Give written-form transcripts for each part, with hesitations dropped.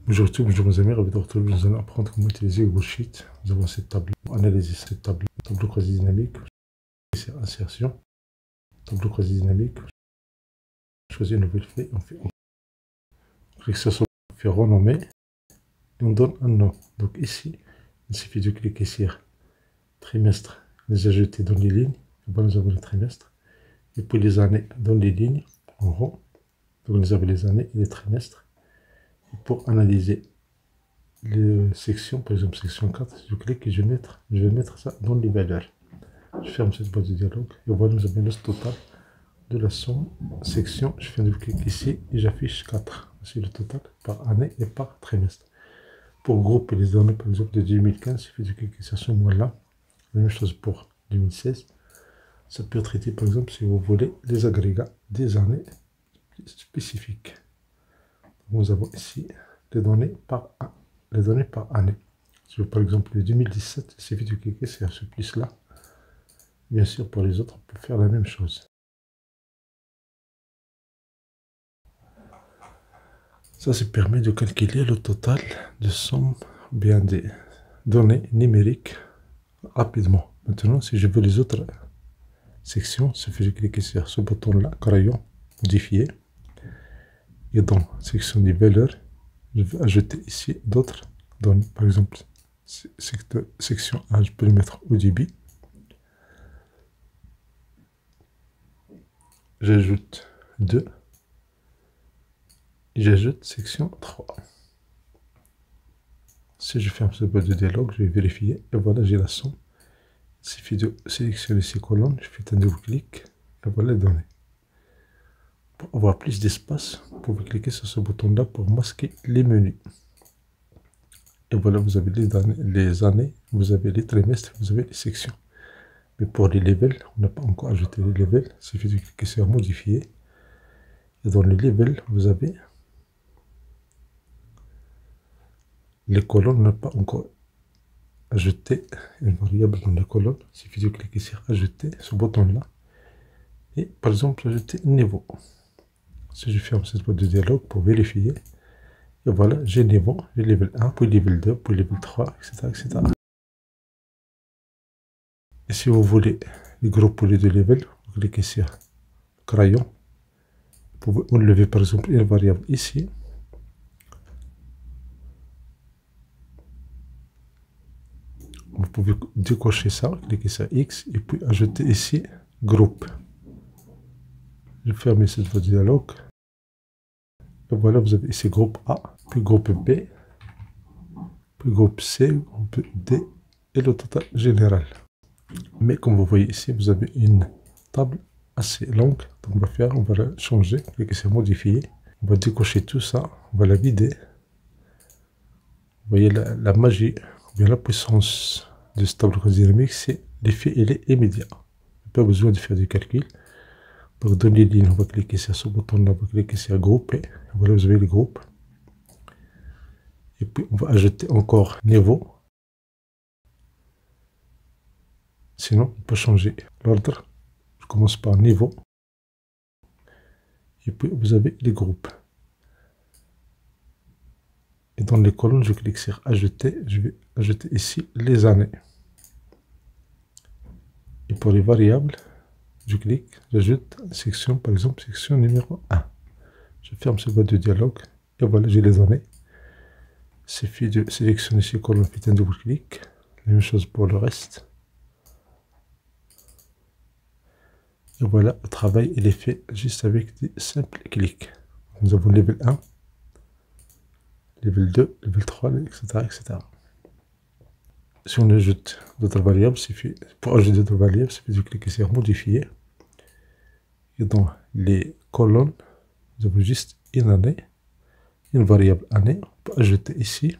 Bonjour à tous, bonjour mes amis, ravi de vous retrouver. Nous allons apprendre comment utiliser Google Sheet. Nous avons cette table, analyser cette table, tableau quasi dynamique, c'est insertion, tableau quasi dynamique, choisir une nouvelle feuille, on clique sur ce, on fait renommer et on donne un nom. Donc ici, il suffit de cliquer sur trimestre, les ajouter dans les lignes, et bon, nous avons les trimestres, et puis les années dans les lignes, en rond, donc nous avons les années et les trimestres. Et pour analyser les sections, par exemple section 4, je clique et je vais mettre ça dans les valeurs. Je ferme cette boîte de dialogue et voilà, nous avons le total de la somme section. Je fais un double clic ici et j'affiche 4. C'est le total par année et par trimestre. Pour grouper les données, par exemple de 2015, il suffit de cliquer sur ce mois-là. La même chose pour 2016. Ça peut être traité, par exemple, si vous voulez, les agrégats des années spécifiques. Nous avons ici les données par année. Si par exemple le 2017, il suffit de cliquer sur ce plus-là. Bien sûr, pour les autres, on peut faire la même chose. Ça permet de calculer le total de somme bien des données numériques rapidement. Maintenant, si je veux les autres sections, il suffit de cliquer sur ce bouton-là, crayon, modifier. Et dans la section des valeurs, je vais ajouter ici d'autres données. Par exemple, section A, je peux le mettre au débit. J'ajoute 2. Et j'ajoute section 3. Si je ferme ce boîte de dialogue, je vais vérifier. Et voilà, j'ai la somme. Il suffit de sélectionner ces colonnes. Je fais un double clic. Et voilà les données. Pour avoir plus d'espace, vous pouvez cliquer sur ce bouton-là pour masquer les menus. Et voilà, vous avez les années, vous avez les trimestres, vous avez les sections. Mais pour les levels, on n'a pas encore ajouté les levels. Il suffit de cliquer sur modifier. Et dans les levels, vous avez les colonnes, on n'a pas encore ajouté une variable dans les colonnes. Il suffit de cliquer sur ajouter, ce bouton-là. Et par exemple, ajouter niveau. Si je ferme cette boîte de dialogue pour vérifier, et voilà, j'ai niveau, j'ai level 1, puis level 2, puis level 3, etc., etc. Et si vous voulez les grouper les deux levels, vous cliquez sur crayon. Vous pouvez enlever par exemple une variable ici. Vous pouvez décocher ça, cliquer sur X et puis ajouter ici groupe. Je ferme cette boîte de dialogue. Et voilà, vous avez ici groupe A, puis groupe B, puis groupe C, groupe D et le total général. Mais comme vous voyez ici, vous avez une table assez longue. Donc on va la changer, cliquer sur modifier. On va décocher tout ça, on va la vider. Vous voyez la magie, ou bien la puissance de ce tableau dynamique, c'est l'effet, il est immédiat. Pas besoin de faire du calcul. Donc dans les lignes, on va cliquer sur ce bouton-là, on va cliquer sur grouper. Voilà, vous avez les groupes. Et puis on va ajouter encore niveau. Sinon, on peut changer l'ordre. Je commence par niveau. Et puis vous avez les groupes. Et dans les colonnes, je clique sur ajouter. Je vais ajouter ici les années. Et pour les variables, je clique, j'ajoute une section, par exemple, section numéro 1. Je ferme ce boîte de dialogue. Et voilà, j'ai les années. Il suffit de sélectionner ces colonnes, puis un double clic. La même chose pour le reste. Et voilà, le travail il est fait juste avec des simples clics. Nous avons level 1, level 2, level 3, etc., etc. Si on ajoute d'autres variables, pour ajouter d'autres variables, il suffit de cliquer sur modifier. Et dans les colonnes, nous avons juste une année, une variable année. On peut ajouter ici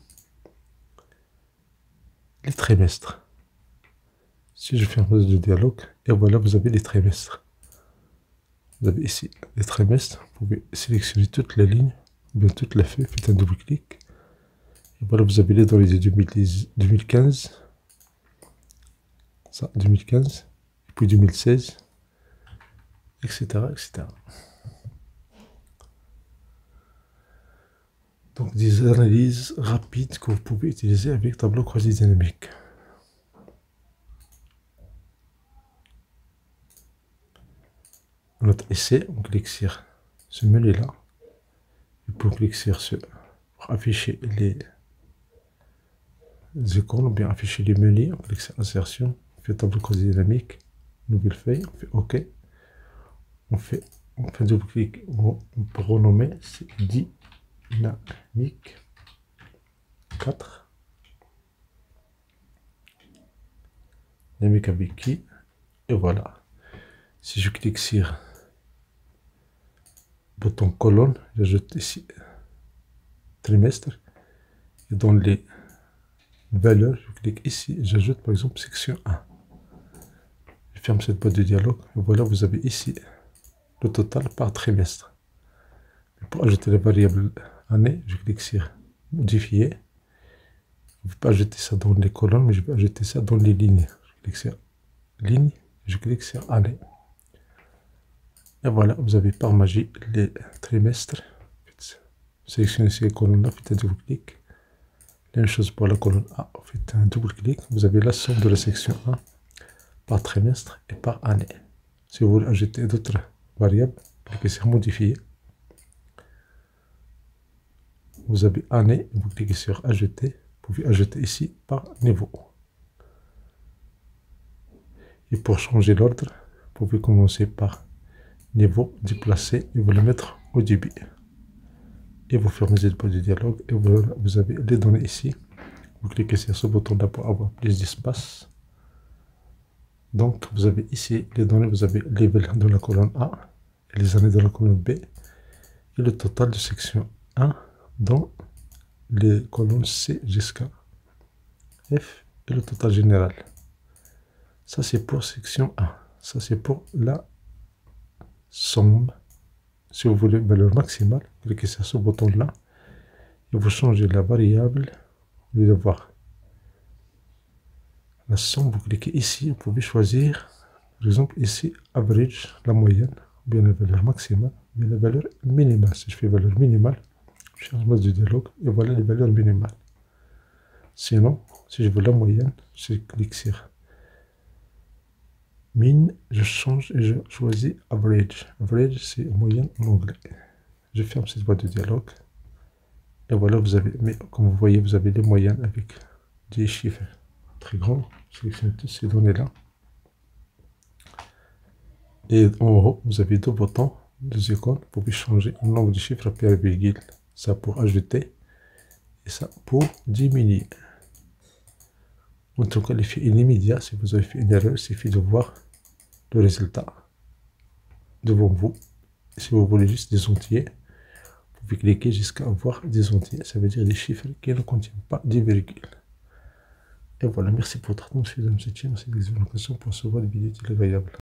les trimestres. Si je ferme le dialogue, et voilà, vous avez les trimestres. Vous avez ici les trimestres. Vous pouvez sélectionner toute la ligne, ou bien toute la feuille, faites un double clic. Et voilà, vous avez les données de 2015, ça, 2015, et puis 2016, etc., etc. Donc des analyses rapides que vous pouvez utiliser avec tableau croisé dynamique. Notre essai, on clique sur ce menu là. Et pour cliquer sur ce, pour afficher les icônes, ou bien afficher les menus, on clique sur insertion, on fait tableau croisé dynamique, nouvelle feuille, on fait OK. On fait double-clic pour renommer, c'est dynamique 4. Dynamique avec qui, et voilà. Si je clique sur bouton colonne, j'ajoute ici trimestre, et dans les valeurs, je clique ici, j'ajoute par exemple section 1. Je ferme cette boîte de dialogue, et voilà, vous avez ici le total par trimestre. Pour ajouter la variable année, je clique sur modifier. Je ne vais pas ajouter ça dans les colonnes, mais je vais ajouter ça dans les lignes. Je clique sur ligne, je clique sur année. Et voilà, vous avez par magie les trimestres. Sélectionnez ces colonnes-là, faites un double-clic. La même chose pour la colonne A, faites un double-clic. Vous avez la somme de la section 1 par trimestre et par année. Si vous voulez ajouter d'autres variables, cliquez sur modifier. Vous avez année, vous cliquez sur ajouter. Vous pouvez ajouter ici par niveau. Et pour changer l'ordre, vous pouvez commencer par niveau, déplacer et vous le mettre au début. Et vous fermez cette boîte de dialogue et vous avez les données ici. Vous cliquez sur ce bouton-là pour avoir plus d'espace. Donc vous avez ici les données, vous avez les level de la colonne A, et les années de la colonne B, et le total de section 1 dans les colonnes C jusqu'à F, et le total général. Ça c'est pour section 1. Ça c'est pour la somme. Si vous voulez valeur maximale, cliquez sur ce bouton-là et vous changez la variable. Au lieu de voir la somme, vous cliquez ici. Vous pouvez choisir, par exemple, ici, average, la moyenne, ou bien la valeur maximale, ou bien la valeur minimale. Si je fais valeur minimale, je change mode de dialogue et voilà les valeurs minimales. Sinon, si je veux la moyenne, je clique sur min, je change et je choisis average. Average, c'est moyenne en anglais. Je ferme cette boîte de dialogue. Et voilà, vous avez, mais comme vous voyez, vous avez les moyennes avec des chiffres très grands. Sélectionnez toutes ces données-là. Et en haut, vous avez deux boutons, deux icônes. Vous pouvez changer le nombre de chiffres par virgule. Ça pour ajouter et ça pour diminuer. En tout cas, l'effet est immédiat. Si vous avez fait une erreur, il suffit de voir le résultat devant vous. Si vous voulez juste des entiers, vous pouvez cliquer jusqu'à avoir des entiers. Ça veut dire des chiffres qui ne contiennent pas des virgules. Et voilà, merci pour votre attention. Cette chaîne, c'est des occasions pour recevoir des vidéos agréables.